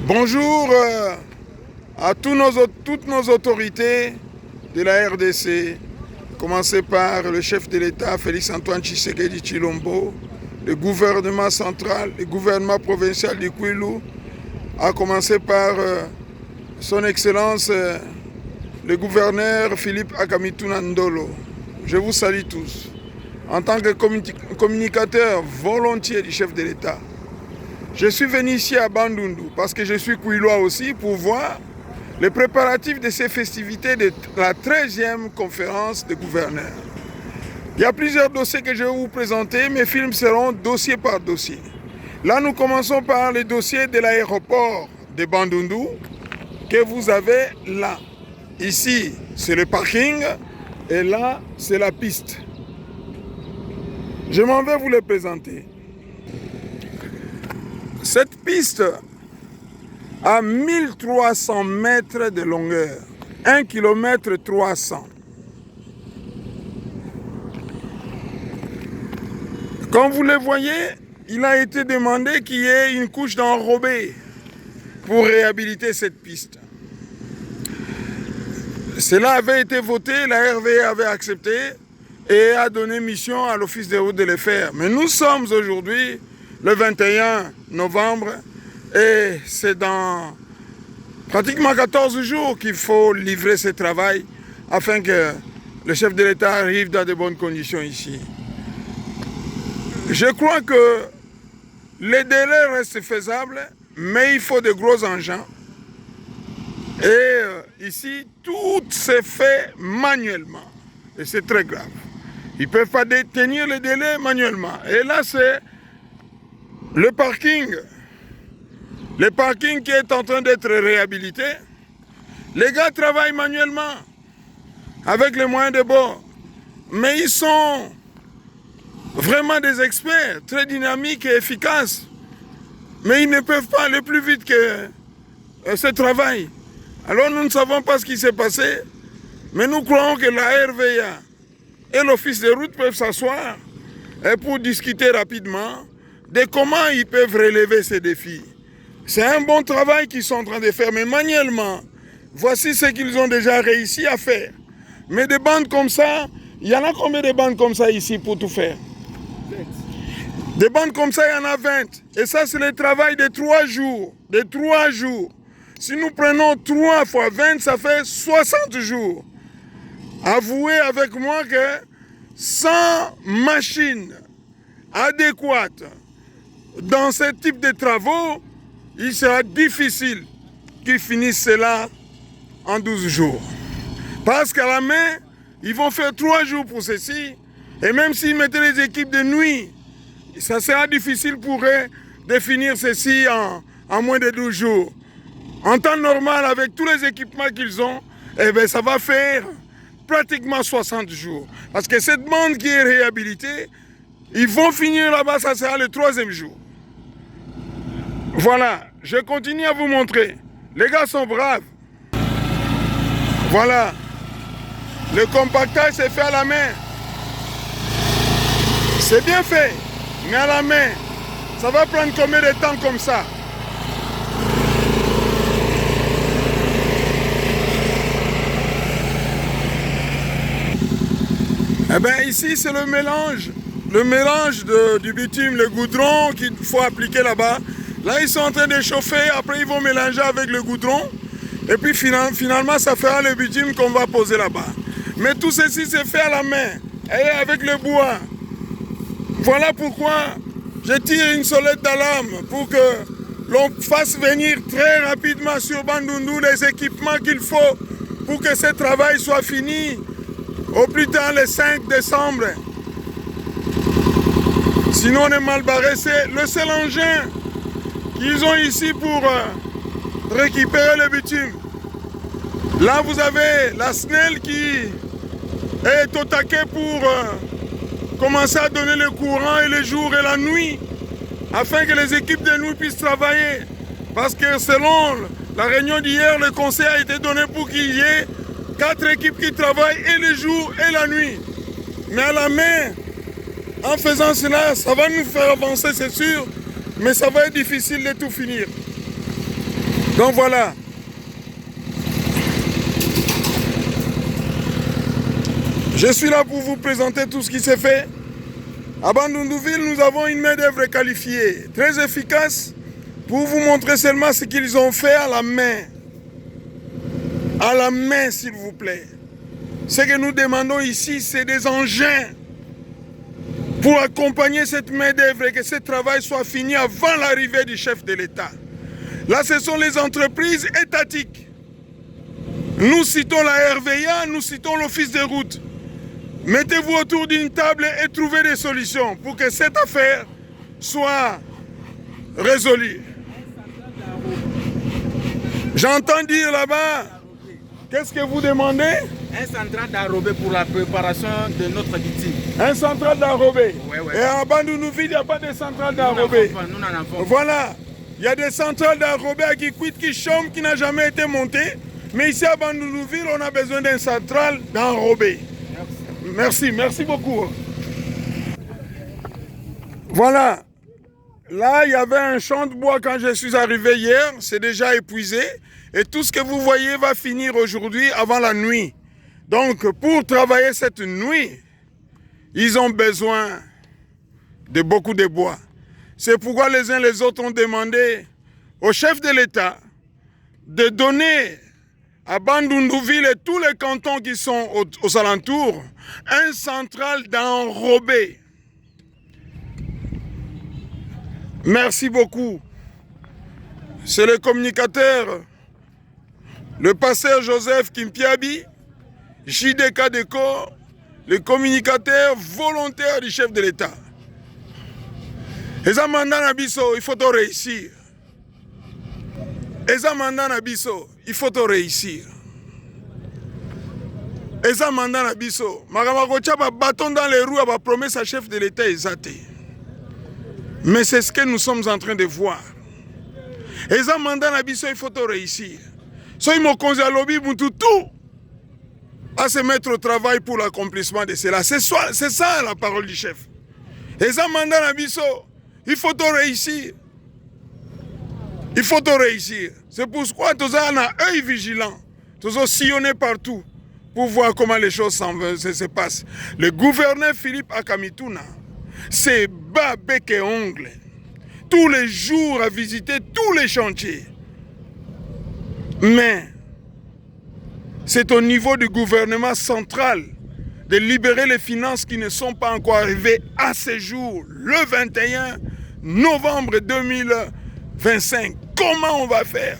Bonjour à toutes nos autorités de la RDC, commencé par le chef de l'État Félix Antoine Tshisekedi Tshilombo, le gouvernement central, le gouvernement provincial du Kwilu, à commencer par son Excellence le gouverneur Philippe Akamituna Ndolo. Je vous salue tous. En tant que communicateur volontiers du chef de l'État, je suis venu ici à Bandundu parce que je suis Kwilois aussi pour voir les préparatifs de ces festivités de la 13e conférence de gouverneurs. Il y a plusieurs dossiers que je vais vous présenter. Mes films seront dossier par dossier. Là, nous commençons par le dossier de l'aéroport de Bandundu que vous avez là. Ici, c'est le parking et là, c'est la piste. Je m'en vais vous le présenter. Cette piste a 1300 mètres de longueur, 1 km 300. Comme vous le voyez, il a été demandé qu'il y ait une couche d'enrobé pour réhabiliter cette piste. Cela avait été voté, la RVE avait accepté et a donné mission à l'Office des routes de le faire. Mais nous sommes aujourd'hui le 21 novembre et c'est dans pratiquement 14 jours qu'il faut livrer ce travail afin que le chef de l'État arrive dans de bonnes conditions ici. Je crois que les délais restent faisables, mais il faut de gros engins. Et ici, tout se fait manuellement. Et c'est très grave. Ils ne peuvent pas tenir les délais manuellement. Et là, c'est le parking. Le parking qui est en train d'être réhabilité. Les gars travaillent manuellement avec les moyens de bord. Mais ils sont vraiment des experts, très dynamiques et efficaces. Mais ils ne peuvent pas aller plus vite que ce travail. Alors nous ne savons pas ce qui s'est passé, mais nous croyons que la RVA et l'Office des routes peuvent s'asseoir pour discuter rapidement de comment ils peuvent relever ces défis. C'est un bon travail qu'ils sont en train de faire, mais manuellement, voici ce qu'ils ont déjà réussi à faire. Mais des bandes comme ça, il y en a combien de bandes comme ça ici pour tout faire? 20. Des bandes comme ça, il y en a 20. Et ça, c'est le travail de 3 jours. De 3 jours. Si nous prenons 3 fois 20, ça fait 60 jours. Avouez avec moi que sans machine adéquate dans ce type de travaux, il sera difficile qu'ils finissent cela en 12 jours. Parce qu'à la main, ils vont faire 3 jours pour ceci. Et même s'ils mettaient les équipes de nuit, ça sera difficile pour eux de finir ceci en moins de 12 jours. En temps normal, avec tous les équipements qu'ils ont, eh bien, ça va faire pratiquement 60 jours. Parce que cette bande qui est réhabilitée, ils vont finir là-bas, ça sera le 3e jour. Voilà, je continue à vous montrer. Les gars sont braves. Voilà. Le compactage s'est fait à la main. C'est bien fait, mais à la main. Ça va prendre combien de temps comme ça? Eh bien ici c'est le mélange du bitume, le goudron qu'il faut appliquer là-bas. Là ils sont en train de chauffer, après ils vont mélanger avec le goudron et puis finalement ça fera le bitume qu'on va poser là-bas. Mais tout ceci c'est fait à la main et avec le bois. Voilà pourquoi je tire une sonnette d'alarme pour que l'on fasse venir très rapidement sur Bandundu les équipements qu'il faut pour que ce travail soit fini. Au plus tard le 5 décembre. Sinon on est mal barré. C'est le seul engin qu'ils ont ici pour récupérer le bitume. Là vous avez la SNEL qui est au taquet pour commencer à donner le courant et le jour et la nuit afin que les équipes de nuit puissent travailler. Parce que selon la réunion d'hier, le conseil a été donné pour qu'il y ait 4 équipes qui travaillent et le jour et la nuit. Mais à la main, en faisant cela, ça va nous faire avancer, c'est sûr, mais ça va être difficile de tout finir. Donc voilà. Je suis là pour vous présenter tout ce qui s'est fait. À Bandundouville, nous avons une main-d'œuvre qualifiée, très efficace, pour vous montrer seulement ce qu'ils ont fait à la main. À la main, s'il vous plaît. Ce que nous demandons ici, c'est des engins pour accompagner cette main-d'œuvre et que ce travail soit fini avant l'arrivée du chef de l'État. Là, ce sont les entreprises étatiques. Nous citons la RVA, nous citons l'Office des routes. Mettez-vous autour d'une table et trouvez des solutions pour que cette affaire soit résolue. J'entends dire là-bas, qu'est-ce que vous demandez? Un central d'enrobé pour la préparation de notre victime. Un central d'enrobé. Ouais. Et à Bandundouville, il n'y a pas de central d'enrobé. Nous n'en avons pas. Voilà. Il y a des centrales d'enrobé à Kikwit, Kichom, qui n'a jamais été montée. Mais ici à Bandundouville, on a besoin d'un central d'enrobé. Merci beaucoup. Voilà. Là, il y avait un champ de bois quand je suis arrivé hier. C'est déjà épuisé. Et tout ce que vous voyez va finir aujourd'hui avant la nuit. Donc, pour travailler cette nuit, ils ont besoin de beaucoup de bois. C'est pourquoi les uns les autres ont demandé au chef de l'État de donner à Bandundouville et tous les cantons qui sont aux alentours un central d'enrobé. Merci beaucoup. C'est le communicateur, le pasteur Joseph Kimpiabi, JDK Décor, le communicateur volontaire du chef de l'État. Et ça mandat Nabiso, il faut tout réussir. Et ça mandat Nabiso, il faut tout réussir. Et ça mandat Nabiso, Magamakocha va bâton dans les roues, va promesse à chef de l'État exaté. Mais c'est ce que nous sommes en train de voir. Et ça mandat Nabiso, il faut tout réussir. Soy mon conseil à lobby, tout à se mettre au travail pour l'accomplissement de cela. C'est ça la parole du chef. Et ça mandat Nabiso, il faut tout réussir. Il faut tout réussir. C'est pourquoi tous on a un œil vigilant. Tous on sillonné partout pour voir comment les choses se passent. Le gouverneur Philippe Akamituna s'est bas bec et ongle tous les jours à visiter tous les chantiers. Mais c'est au niveau du gouvernement central de libérer les finances qui ne sont pas encore arrivées à ce jour, le 21 novembre 2025. Comment on va faire?